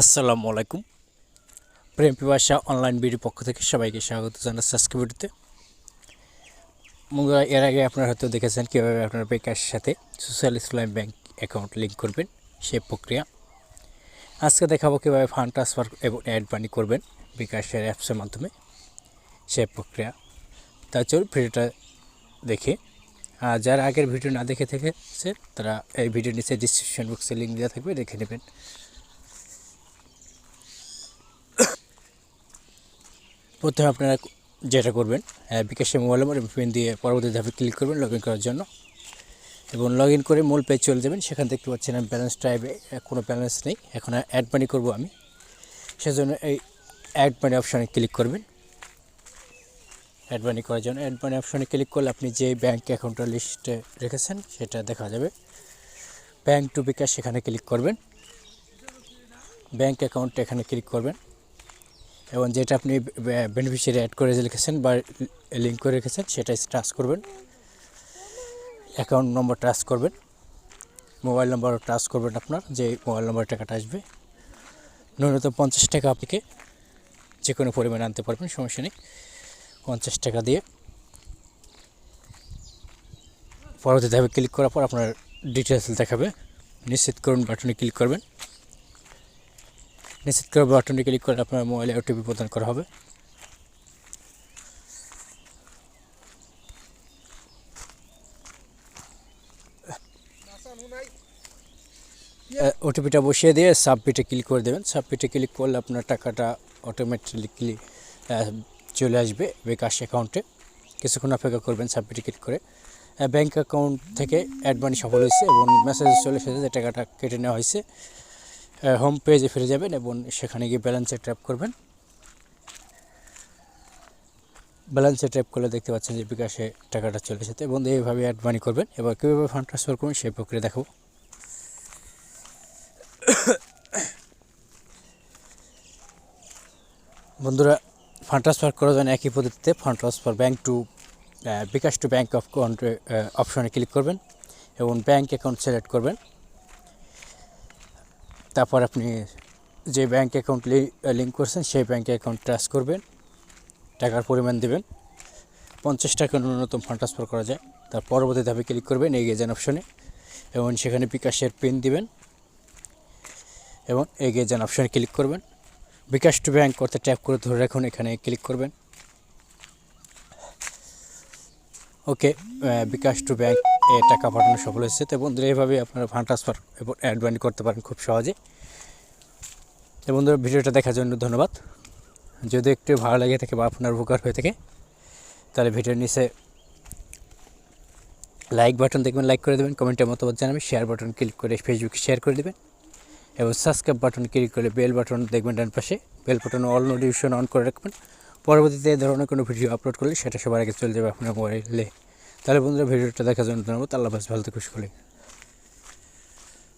আসসালামু আলাইকুম। প্রেমপিপাসা online video পক্ষ থেকে সবাইকে স্বাগত জানাচ্ছি আজকের ভিডিওতে। এর আগে আপনারা হয়তো দেখেছেন কীভাবে আপনারা bKashর সাথে সোশ্যাল ইসলামী ব্যাংক অ্যাকাউন্ট লিঙ্ক করবেন, সেই প্রক্রিয়া আজকে দেখাবো। কীভাবে ফান্ড ট্রান্সফার এবং অ্যাড মানি করবেন bKashর অ্যাপসের মাধ্যমে, সেই প্রক্রিয়া। তা চলুন ভিডিওটা দেখে। যারা আগের ভিডিও না দেখে থেকেছে তারা এই ভিডিওর নিচে ডিসক্রিপশন বক্সে লিঙ্ক দেওয়া থাকবে, দেখে নেবেন। প্রথমে আপনারা যেটা করবেন, bKashর মোবাইল নম্বর এবং পিন দিয়ে পরবর্তী ধাপে ক্লিক করবেন লগ ইন করার জন্য, এবং লগ ইন করে মূল পেজ চলে যাবেন। সেখান দেখতে পাচ্ছেন আমি ব্যালেন্স টাইপে কোনো ব্যালেন্স নেই, এখন অ্যাড মানি করবো আমি, সেজন্য এই অ্যাড মানি অপশানে ক্লিক করবেন। অ্যাড মানি করার জন্য অ্যাড মানি অপশানে ক্লিক করলে আপনি যে ব্যাঙ্ক অ্যাকাউন্টটা লিস্টে রেখেছেন সেটা দেখা যাবে। ব্যাঙ্ক টু bKash সেখানে ক্লিক করবেন, ব্যাঙ্ক অ্যাকাউন্ট এখানে ক্লিক করবেন, এবং যেটা আপনি বেনিফিশিয়ারি অ্যাড করে রেখেছেন বা লিঙ্ক করে রেখেছেন সেটাই টাচ করবেন। অ্যাকাউন্ট নম্বর টাচ করবেন, মোবাইল নম্বর টাচ করবেন, আপনার যে মোবাইল নম্বর টাকাটা আসবে। ন্যূনতম 50 টাকা আপনাকে যে কোনো পরিমাণে আনতে পারবেন, সমস্যা নেই। 50 টাকা দিয়ে পরবর্তী ধাপে ক্লিক করার পর আপনার ডিটেলস দেখাবে। নিশ্চিত করুন বাটনে ক্লিক করবেন। নিশ্চিত করে বাটনে ক্লিক করে আপনার মোবাইলে ওটিপি প্রদান করা হবে। ওটিপিটা বসিয়ে দিয়ে সাবমিটে ক্লিক করে দেবেন। সাবমিটে ক্লিক করলে আপনার টাকাটা অটোমেটিকলি চলে আসবে bKash অ্যাকাউন্টে। কিছুক্ষণ অপেক্ষা করবেন সাবমিটে ক্লিক করে। ব্যাঙ্ক অ্যাকাউন্ট থেকে অ্যাড মানি সফল হয়েছে এবং মেসেজ চলে এসেছে যে টাকাটা কেটে নেওয়া হয়েছে। হোম পেজে ফিরে যাবেন এবং সেখানে গিয়ে ব্যালেন্সে ট্যাপ করবেন। ব্যালেন্সে ট্যাপ করলে দেখতে পাচ্ছেন যে bKashে টাকাটা চলে এসেছে, এবং এইভাবে অ্যাড মানি করবেন। এবার কীভাবে ফান্ড ট্রান্সফার করবেন সেই প্রক্রিয়া দেখাবো। বন্ধুরা, ফান্ড ট্রান্সফার করার জন্য একই পদ্ধতিতে fund transfer bank two bKash two bank account অপশনে ক্লিক করবেন এবং ব্যাঙ্ক অ্যাকাউন্ট সিলেক্ট করবেন। তারপর আপনি যে ব্যাঙ্ক অ্যাকাউন্ট লিঙ্ক করছেন সেই ব্যাঙ্ক অ্যাকাউন্ট টাচ করবেন, টাকার পরিমাণ দেবেন। 50 টাকা ন্যূনতম ফান্ড ট্রান্সফার করা যায়। তার পরবর্তী ধাপে ক্লিক করবেন এগিয়ে যান অপশনে, এবং সেখানে bKashর পিন দিবেন এবং এগিয়ে যান অপশনে ক্লিক করবেন। bKash টু ব্যাঙ্ক করতে ট্যাপ করে ধরে রাখুন, এখানে ক্লিক করবেন। ওকে, bKash টু ব্যাঙ্ক টাকা পাঠানো সফল হয়েছে। তো বন্ধুরা, এইভাবে আপনারা ফান্ড ট্রান্সফার এবং অ্যাড মানি করতে পারেন খুব সহজে। তো বন্ধুরা, ভিডিওটা দেখার জন্য ধন্যবাদ। যদি একটু ভালো লাগে থাকে বা আপনার উপকার হয়ে থাকে তাহলে ভিডিওর নিচে লাইক বাটন দেখবেন, লাইক করে দেবেন, কমেন্টে মতামত জানাবেন, শেয়ার বাটন ক্লিক করে ফেসবুকে শেয়ার করে দেবেন, এবং সাবস্ক্রাইব বাটন ক্লিক করে বেল বাটন দেখবেন ডান পাশে, bell button all notification on করে রাখবেন। পরবর্তীতে এই ধরনের কোনো ভিডিও আপলোড করলে সেটা সবার আগে চলে যাবে আপনার মোবাইলে। তাহলে বন্ধুরা, ভিডিওটা দেখার জন্য ধন্যবাদ। আল্লাহ হাফেজ, ভালো থেকে খুশি।